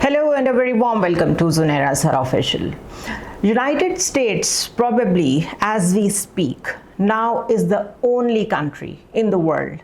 Hello and a very warm welcome to Zunaira Azhar Official. United States probably as we speak now is the only country in the world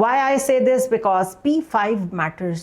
Why I say this? Because P5 matters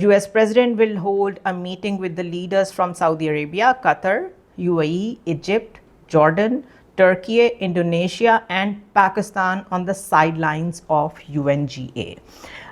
US president will hold a meeting with the leaders from Saudi Arabia, Qatar, UAE, Egypt, Jordan, Turkey, Indonesia and Pakistan on the sidelines of UNGA.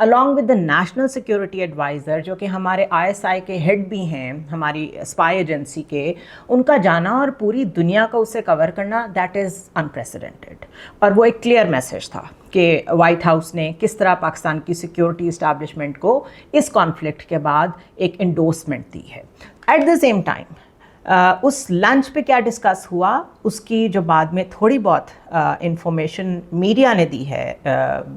along with the national security advisor جو کہ ہمارے ISI کے head بھی ہیں ہماری spy agency کے, ان کا جانا اور پوری دنیا کو اسے کور کرنا, دیٹ از انپریسیڈنٹڈ. اور وہ ایک کلیئر میسج تھا کہ وائٹ ہاؤس نے کس طرح پاکستان کی سیکیورٹی اسٹیبلشمنٹ کو اس کانفلکٹ کے بعد ایک انڈورسمنٹ دی ہے. ایٹ دا سیم ٹائم اس لنچ پہ کیا ڈسکس ہوا اس کی جو بعد میں تھوڑی بہت انفارمیشن میڈیا نے دی ہے,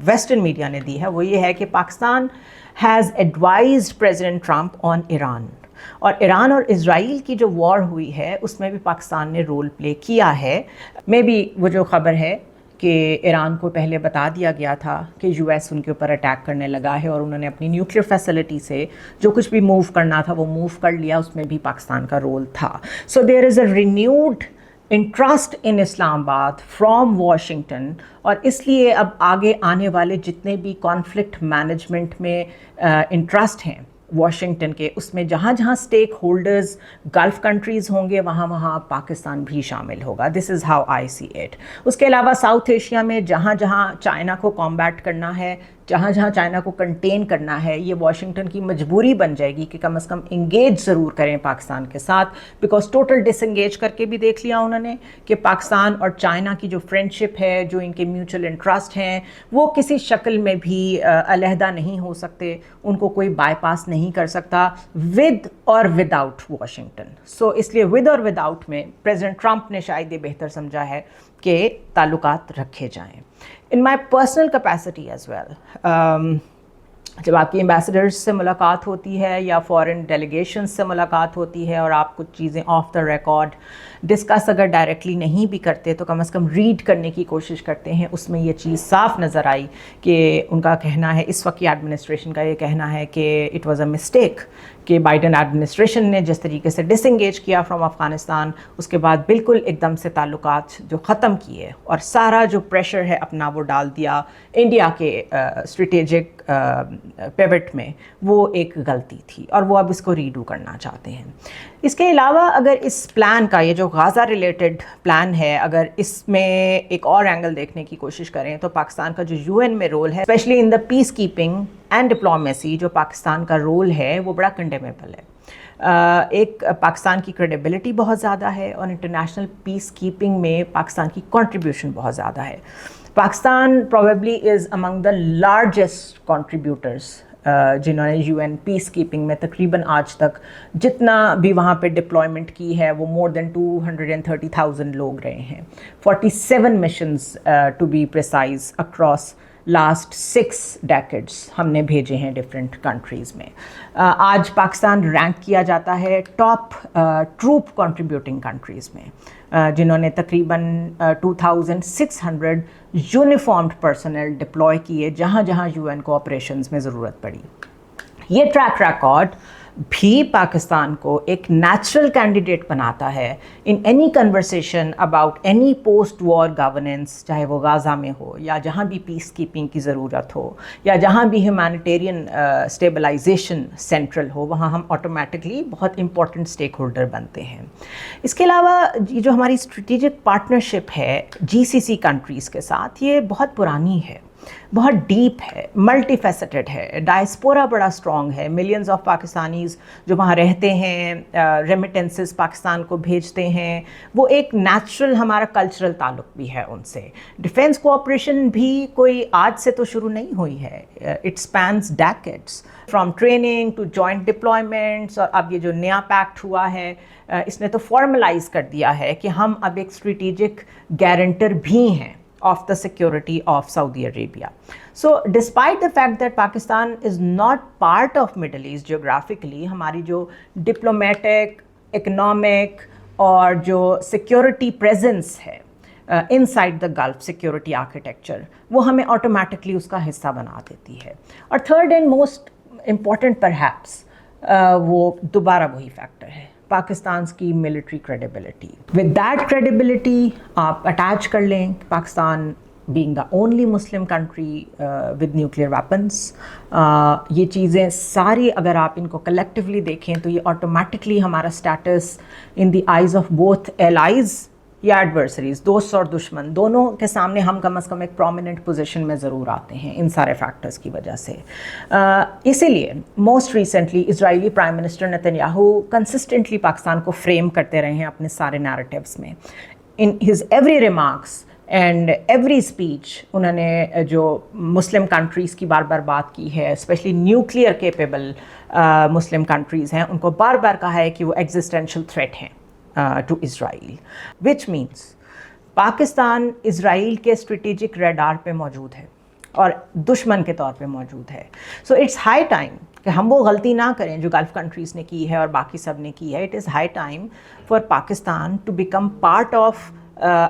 ویسٹرن میڈیا نے دی ہے, وہ یہ ہے کہ Pakistan has advised President Trump on Iran. اور ایران اور اسرائیل کی جو وار ہوئی ہے اس میں بھی پاکستان نے رول پلے کیا ہے. مے بی وہ جو خبر ہے کہ ایران کو پہلے بتا دیا گیا تھا کہ یو ایس ان کے اوپر اٹیک کرنے لگا ہے اور انہوں نے اپنی نیوکلیئر فیسلٹی سے جو کچھ بھی موو کرنا تھا وہ موو کر لیا, اس میں بھی پاکستان کا رول تھا. سو دیر از اے رینیوڈ انٹرسٹ ان اسلام آباد فرام واشنگٹن, اور اس لیے اب آگے آنے والے جتنے بھی کانفلکٹ مینجمنٹ میں انٹرسٹ ہیں واشنگٹن کے, اس میں جہاں جہاں اسٹیک ہولڈرز گلف کنٹریز ہوں گے وہاں وہاں پاکستان بھی شامل ہوگا. دس is how I see it. اس کے علاوہ ساؤتھ ایشیا میں جہاں جہاں چائنا کو کامبیٹ کرنا ہے, جہاں جہاں چائنا کو کنٹین کرنا ہے, یہ واشنگٹن کی مجبوری بن جائے گی کہ کم از کم انگیج ضرور کریں پاکستان کے ساتھ, بیکاز ٹوٹل ڈس انگیج کر کے بھی دیکھ لیا انہوں نے کہ پاکستان اور چائنا کی جو فرینڈشپ ہے, جو ان کے میوچل انٹرسٹ ہیں, وہ کسی شکل میں بھی علیحدہ نہیں ہو سکتے, ان کو کوئی بائی پاس نہیں کر سکتا ود اور ود آؤٹ واشنگٹن. سو اس لیے ود اور ود آؤٹ میں پریزیڈنٹ ٹرمپ نے شاید یہ بہتر سمجھا ہے کہ تعلقات رکھے جائیں. In my personal capacity as well, جب آپ کی ایمبیسڈرز سے ملاقات ہوتی ہے یا فارن ڈیلیگیشنز سے ملاقات ہوتی ہے اور آپ کچھ چیزیں آف دا ریکارڈ ڈسکس اگر ڈائریکٹلی نہیں بھی کرتے تو کم از کم ریڈ کرنے کی کوشش کرتے ہیں, اس میں یہ چیز صاف نظر آئی کہ ان کا کہنا ہے, اس وقت کی ایڈمنسٹریشن کا یہ کہنا ہے کہ اٹ واز اے مسٹیک کہ بائیڈن ایڈمنسٹریشن نے جس طریقے سے ڈس انگیج کیا فرام افغانستان, اس کے بعد بالکل ایک دم سے تعلقات جو ختم کیے اور سارا جو پریشر ہے اپنا وہ ڈال دیا انڈیا کے اسٹریٹیجک پیوٹ میں, وہ ایک غلطی تھی اور وہ اب اس کو ریڈو کرنا چاہتے ہیں. اس کے علاوہ اگر اس پلان کا, یہ جو غازہ ریلیٹڈ پلان ہے, اگر اس میں ایک اور اینگل دیکھنے کی کوشش کریں تو پاکستان کا جو یو این میں رول ہے, especially in the peacekeeping and diplomacy, جو پاکستان کا رول ہے وہ بڑا کنڈیمیبل ہے. ایک پاکستان کی کریڈیبلٹی بہت زیادہ ہے اور انٹرنیشنل پیس کیپنگ میں پاکستان کی کنٹریبیوشن بہت زیادہ ہے. Pakistan probably is Umang the largest contributors جنہوں نے یو این پیس کیپنگ میں تقریباً آج تک جتنا بھی وہاں پہ ڈپلائمنٹ کی ہے وہ مور دین 230,000 لوگ رہے ہیں. 47 missions to be precise across last 6 decades ہم نے بھیجے ہیں ڈفرینٹ کنٹریز میں. آج پاکستان رینک کیا جاتا ہے ٹاپ ٹروپ کنٹریبیوٹنگ کنٹریز میں, جنہوں نے تقریباً 2600 یونیفارمڈ پرسنل ڈپلوائے کیے جہاں جہاں یو این کو آپریشنز میں ضرورت پڑی. یہ ٹریک ریکارڈ بھی پاکستان کو ایک نیچرل کینڈیڈیٹ بناتا ہے in any conversation about any post war governance, چاہے وہ غازہ میں ہو یا جہاں بھی پیس کیپنگ کی ضرورت ہو یا جہاں بھی ہیومینیٹیرین اسٹیبلائزیشن سینٹرل ہو, وہاں ہم آٹومیٹکلی بہت امپورٹنٹ اسٹیک ہولڈر بنتے ہیں. اس کے علاوہ یہ جو ہماری اسٹریٹجک پارٹنرشپ ہے جی سی سی کنٹریز کے ساتھ, یہ بہت پرانی ہے, بہت ڈیپ ہے, ملٹی فیسٹڈ ہے. ڈائسپورا بڑا اسٹرانگ ہے, ملینز آف پاکستانیز جو وہاں رہتے ہیں, ریمیٹنسز پاکستان کو بھیجتے ہیں, وہ ایک نیچرل ہمارا کلچرل تعلق بھی ہے ان سے. ڈیفینس کوآپریشن بھی کوئی آج سے تو شروع نہیں ہوئی ہے, it spans decades from training to joint deployments. اور اب یہ جو نیا پیکٹ ہوا ہے اس نے تو فارملائز کر دیا ہے کہ ہم اب ایک اسٹریٹجک گارنٹر بھی ہیں of the security of Saudi Arabia. So despite the fact that Pakistan is not part of Middle East geographically, ہماری جو diplomatic, economic اور جو security presence ہے inside the Gulf security architecture, وہ ہمیں automatically اس کا حصہ بنا دیتی ہے. اور third and most important perhaps وہ دوبارہ وہی فیکٹر ہے, پاکستان کی military credibility. With that credibility آپ اٹیچ کر لیں Pakistan being the only Muslim country with nuclear weapons, یہ چیزیں ساری اگر آپ ان کو کلیکٹیولی دیکھیں تو یہ آٹومیٹکلی ہمارا status in the eyes of both allies یا ایڈورسریز, دوست اور دشمن, دونوں کے سامنے ہم کم از کم ایک پرومیننٹ پوزیشن میں ضرور آتے ہیں ان سارے فیکٹرز کی وجہ سے. اسی لیے most recently Israeli prime minister Netanyahu consistently Pakistan کو فریم کرتے رہے ہیں اپنے سارے نیریٹیوز میں. In his every remarks and every speech انہوں نے جو مسلم کنٹریز کی بار بار بات کی ہے, especially nuclear capable Muslim countries ہیں, ان کو بار بار کہا ہے کہ وہ ایگزسٹینشیل تھریٹ ہیں to Israel, which means Pakistan Israel کے اسٹریٹجک ریڈار پہ موجود ہے اور دشمن کے طور پہ موجود ہے. سو اٹس ہائی ٹائم کہ ہم وہ غلطی نہ کریں جو گلف کنٹریز نے کی ہے اور باقی سب نے کی ہے. It is high time for Pakistan to become part of,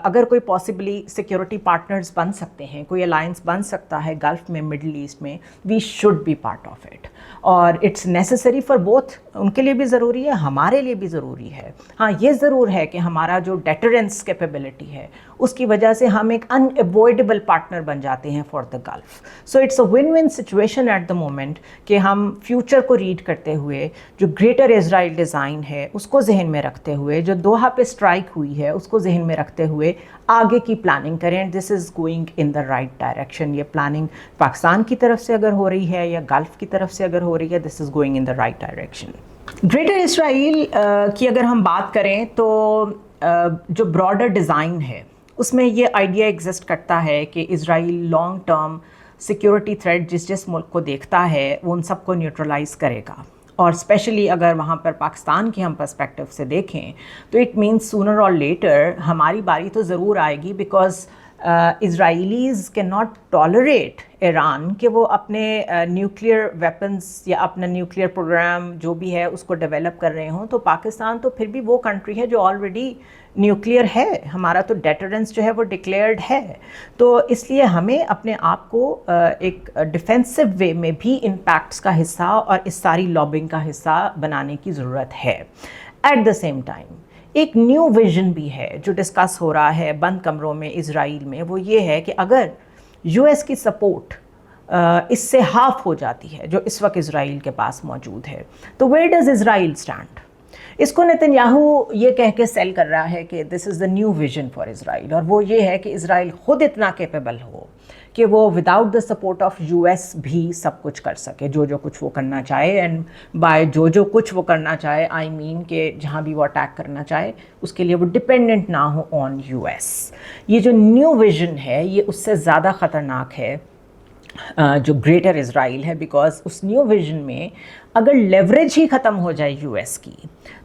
اگر کوئی پاسبلی سیکیورٹی پارٹنرز بن سکتے ہیں, کوئی الائنس بن سکتا ہے گلف میں, مڈل ایسٹ میں, we should be part of it. اور اٹس نیسسری فار بوتھ, ان کے لیے بھی ضروری ہے, ہمارے لیے بھی ضروری ہے. ہاں یہ ضرور ہے کہ ہمارا جو ڈیٹرنس کیپیبلٹی ہے اس کی وجہ سے ہم ایک ان اوائڈیبل پارٹنر بن جاتے ہیں for the Gulf. So it's a win win situation at the moment کہ ہم فیوچر کو ریڈ کرتے ہوئے جو گریٹر اسرائیل ڈیزائن ہے اس کو ذہن میں رکھتے ہوئے, جو دوحہ پہ اسٹرائک ہوئی ہے اس کو ذہن میں رکھتے ہوئے آگے کی پلاننگ کریں. This is going in the right direction. یہ پلاننگ پاکستان کی طرف سے اگر ہو رہی ہے یا گلف کی طرف سے اگر ہو رہی ہے, this is going in the right direction. Greater Israel کی اگر ہم بات کریں تو جو براڈر ڈیزائن ہے اس میں یہ آئیڈیا ایگزسٹ کرتا ہے کہ اسرائیل لانگ ٹرم سیکیورٹی تھریٹ جس ملک کو دیکھتا ہے وہ ان سب کو نیوٹرلائز کرے گا. اور اسپیشلی اگر وہاں پر پاکستان کی ہم پرسپیکٹیو سے دیکھیں تو اٹ مینس سونر اور لیٹر ہماری باری تو ضرور آئے گی, because اسرائیلیز can not tolerate Iran کہ وہ اپنے نیوکلیئر ویپنز یا اپنا نیوکلیئر پروگرام جو بھی ہے اس کو ڈیولپ کر رہے ہوں. تو پاکستان تو پھر بھی وہ کنٹری ہے جو آلریڈی نیوکلیئر ہے, ہمارا تو ڈیٹرنس جو ہے وہ ڈکلیئرڈ ہے. تو اس لیے ہمیں اپنے آپ کو ایک ڈیفینسو وے میں بھی امپیکٹس کا حصہ اور اس ساری لابنگ کا حصہ بنانے کی ضرورت ہے. ایٹ دا سیم ٹائم ایک نیو ویژن بھی ہے جو ڈسکس ہو رہا ہے بند کمروں میں اسرائیل میں, وہ یہ ہے کہ اگر یو ایس کی سپورٹ اس سے ہاف ہو جاتی ہے جو اس وقت اسرائیل کے پاس موجود ہے, تو ویئر ڈز اسرائیل اسٹینڈ. اس کو نتن یاہو یہ کہہ کے سیل کر رہا ہے کہ دس از دا نیو ویژن فار اسرائیل, اور وہ یہ ہے کہ اسرائیل خود اتنا کیپیبل ہو کہ وہ without the support of U S بھی سب کچھ کر سکے, جو کچھ وہ کرنا چاہے. اینڈ بائی جو کچھ وہ کرنا چاہے آئی مین کہ جہاں بھی وہ اٹیک کرنا چاہے اس کے لیے وہ ڈپینڈنٹ نہ ہو آن یو ایس. یہ جو نیو ویژن ہے یہ اس سے زیادہ خطرناک ہے جو گریٹر اسرائیل ہے, بیکاز اس نیو ویژن میں اگر لیوریج ہی ختم ہو جائے یو ایس کی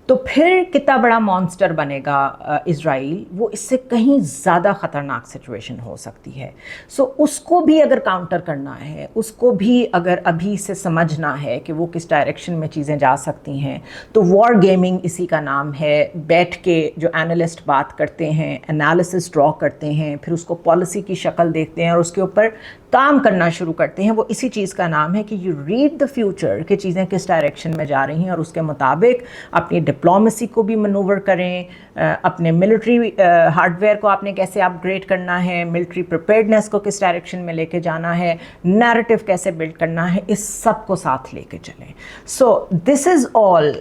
تو پھر کتنا بڑا مانسٹر بنے گا اسرائیل, وہ اس سے کہیں زیادہ خطرناک سچویشن ہو سکتی ہے. سو اس کو بھی اگر کاؤنٹر کرنا ہے, اس کو بھی اگر ابھی سے سمجھنا ہے کہ وہ کس ڈائریکشن میں چیزیں جا سکتی ہیں, تو وار گیمنگ اسی کا نام ہے. بیٹھ کے جو اینالسٹ بات کرتے ہیں, انالیسس ڈرا کرتے ہیں, پھر اس کو پالیسی کی شکل دیکھتے ہیں اور اس کے اوپر کام کرنا شروع کرتے ہیں, وہ اسی چیز کا نام ہے کہ یو ریڈ دا فیوچر, کہ چیزیں کس ڈائریکشن میں جا رہی ہیں اور اس کے مطابق اپنی ڈپلومیسی کو بھی منوور کریں, اپنے ملٹری ہارڈ ویئر کو آپ نے کیسے اپ گریڈ کرنا ہے, ملٹری پریپیئرڈنیس کو کس ڈائریکشن میں لے کے جانا ہے, نیریٹو کیسے بلڈ کرنا ہے, اس سب کو ساتھ لے کے چلیں. سو دس is all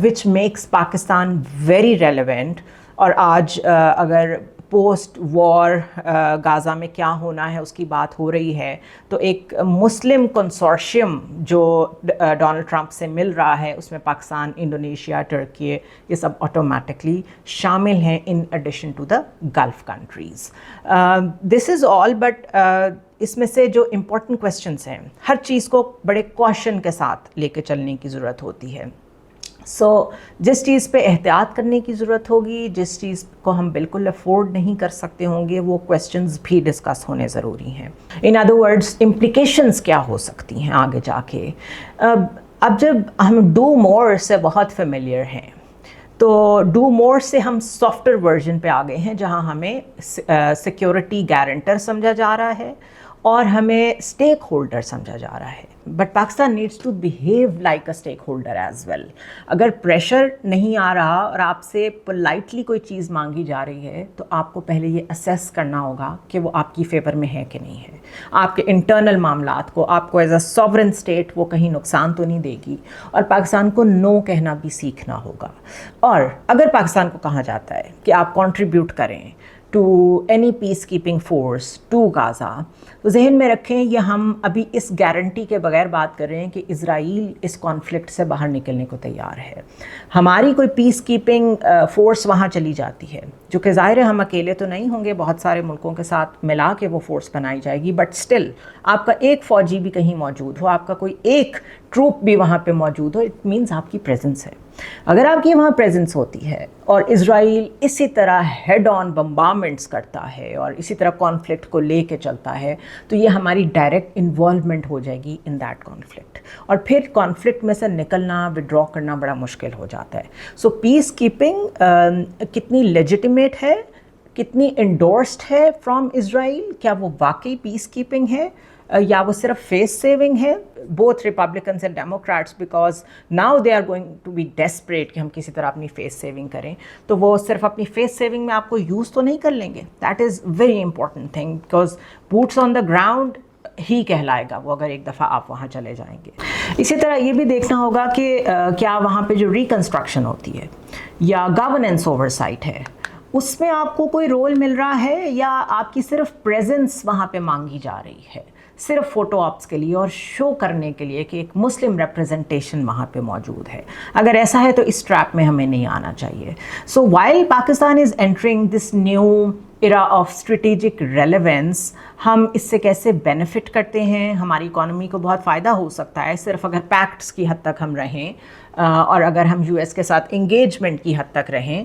which makes Pakistan very relevant. اور آج اگر پوسٹ وار غازہ میں کیا ہونا ہے اس کی بات ہو رہی ہے, تو ایک مسلم کنسورشیم جو ڈونلڈ ٹرمپ سے مل رہا ہے اس میں پاکستان, انڈونیشیا, ٹرکی یہ سب آٹومیٹکلی شامل ہیں in addition to the Gulf countries. This is all, but اس میں سے جو امپورٹنٹ کویسچنس ہیں ہر چیز کو بڑے کوشن کے ساتھ لے کے چلنے کی ضرورت ہوتی ہے. سو جس چیز پہ احتیاط کرنے کی ضرورت ہوگی, جس چیز کو ہم بالکل افورڈ نہیں کر سکتے ہوں گے, وہ کویسچنز بھی ڈسکس ہونے ضروری ہیں. ان ادر ورڈز امپلیکیشنز کیا ہو سکتی ہیں آگے جا کے. اب جب ہم ڈو مور سے بہت فیملیئر ہیں, تو ڈو مور سے ہم سافٹ ویئر ورژن پہ آ گئے ہیں جہاں ہمیں سیکیورٹی گارنٹر سمجھا جا رہا ہے اور ہمیں اسٹیک ہولڈر سمجھا جا رہا ہے. But Pakistan needs to behave like a stakeholder as well. اگر پریشر نہیں آ رہا اور آپ سے پولائٹلی کوئی چیز مانگی جا رہی ہے تو آپ کو پہلے یہ اسیس کرنا ہوگا کہ وہ آپ کی فیور میں ہے کہ نہیں ہے. آپ کے انٹرنل معاملات کو, آپ کو ایز اے سوورن اسٹیٹ وہ کہیں نقصان تو نہیں دے گی. اور پاکستان کو نو کہنا بھی سیکھنا ہوگا. اور اگر پاکستان کو کہا جاتا ہے کہ آپ کنٹریبیوٹ کریں to any peacekeeping force to Gaza, تو ذہن میں رکھیں یہ ہم ابھی اس گارنٹی کے بغیر بات کر رہے ہیں کہ اسرائیل اس کانفلکٹ سے باہر نکلنے کو تیار ہے. ہماری کوئی پیس کیپنگ فورس وہاں چلی جاتی ہے, جو کہ ظاہر ہے ہم اکیلے تو نہیں ہوں گے, بہت سارے ملکوں کے ساتھ ملا کے وہ فورس بنائی جائے گی, بٹ اسٹل آپ کا ایک فوجی بھی کہیں موجود ہو, آپ کا کوئی ایک ٹروپ بھی وہاں پہ موجود ہو, اٹ مینس آپ کی پریزنس ہے. اگر آپ کی وہاں پریزنس ہوتی ہے اور اسرائیل اسی طرح ہیڈ آن بمبارمنٹس کرتا ہے اور اسی طرح کانفلکٹ کو لے کے چلتا ہے, تو یہ ہماری ڈائریکٹ انوالومنٹ ہو جائے گی ان دیٹ کانفلکٹ, اور پھر کانفلکٹ میں سے نکلنا, وڈرا کرنا بڑا مشکل ہو جاتا ہے. سو پیس کیپنگ کتنی لیجیٹیمیٹ ہے, کتنی انڈورسڈ ہے فرام اسرائیل, کیا وہ واقعی پیس کیپنگ ہے یا وہ صرف فیس سیونگ ہے. Both Republicans and Democrats, because now they are going to be desperate کہ ہم کسی طرح اپنی فیس سیونگ کریں, تو وہ صرف اپنی فیس سیونگ میں آپ کو یوز تو نہیں کر لیں گے. That is very important thing, because boots on the ground ہی کہلائے گا وہ اگر ایک دفعہ آپ وہاں چلے جائیں گے. اسی طرح یہ بھی دیکھنا ہوگا کہ کیا وہاں پہ جو ریکنسٹرکشن ہوتی ہے یا گورننس اوور سائٹ ہے, اس میں آپ کو کوئی رول مل رہا ہے یا آپ کی صرف پریزنس وہاں پہ مانگی جا رہی ہے, صرف فوٹو آپس کے لیے اور شو کرنے کے لیے کہ ایک مسلم ریپرزنٹیشن وہاں پہ موجود ہے. اگر ایسا ہے تو اس ٹریپ میں ہمیں نہیں آنا چاہیے. So while Pakistan is entering this new era of strategic relevance, ہم اس سے کیسے بینیفٹ کرتے ہیں, ہماری اکانومی کو بہت فائدہ ہو سکتا ہے صرف اگر پیکٹس کی حد تک ہم رہیں, اور اگر ہم یو ایس کے ساتھ انگیجمنٹ کی حد تک رہیں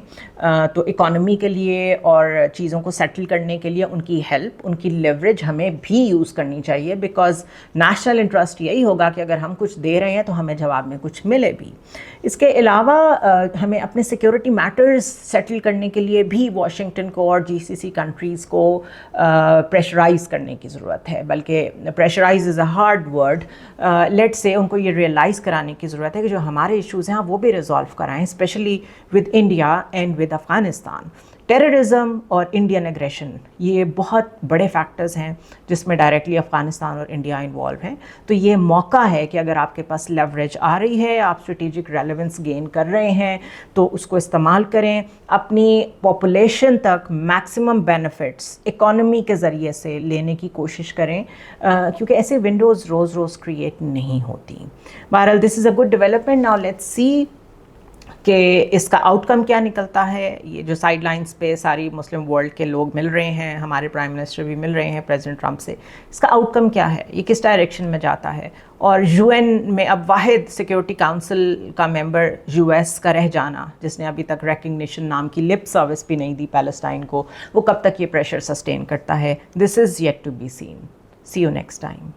تو اکانومی کے لیے اور چیزوں کو سیٹل کرنے کے لیے ان کی ہیلپ, ان کی لیوریج ہمیں بھی یوز کرنی چاہیے, بیکاز نیشنل انٹرسٹ یہی ہوگا کہ اگر ہم کچھ دے رہے ہیں تو ہمیں جواب میں کچھ ملے بھی. اس کے علاوہ ہمیں اپنے سیکیورٹی میٹرز سیٹل کرنے کے لیے بھی واشنگٹن کو اور جی سی سی کنٹریز کو پریشرائز کرنے کی ضرورت ہے, بلکہ pressurise is a hard word. Late سے ان کو یہ ریئلائز کرانے کی ضرورت ہے کہ جو ہمارے ایشوز ہیں وہ بھی ریزالو کرائیں, especially with India and with Afghanistan. Terrorism اور انڈین ایگریشن یہ بہت بڑے فیکٹرز ہیں جس میں ڈائریکٹلی افغانستان اور انڈیا انوالو ہیں. تو یہ موقع ہے کہ اگر آپ کے پاس لیوریج آ رہی ہے, آپ اسٹریٹجک ریلیونس گین کر رہے ہیں, تو اس کو استعمال کریں, اپنی پاپولیشن تک میکسیمم بینیفٹس اکانومی کے ذریعے سے لینے کی کوشش کریں, کیونکہ ایسے ونڈوز روز روز کریٹ نہیں ہوتی. بہرحال this is a good development. Now let's see کہ اس کا آؤٹ کم کیا نکلتا ہے. یہ جو سائیڈ لائنس پہ ساری مسلم ورلڈ کے لوگ مل رہے ہیں, ہمارے پرائم منسٹر بھی مل رہے ہیں پریزیڈنٹ ٹرمپ سے, اس کا آؤٹ کم کیا ہے, یہ کس ڈائریکشن میں جاتا ہے, اور یو این میں اب واحد سیکیورٹی کاؤنسل کا ممبر یو ایس کا رہ جانا, جس نے ابھی تک ریکگنیشن نام کی لپ سروس بھی نہیں دی پیلسٹائن کو, وہ کب تک یہ پریشر سسٹین کرتا ہے. This is yet to be seen. See you next time.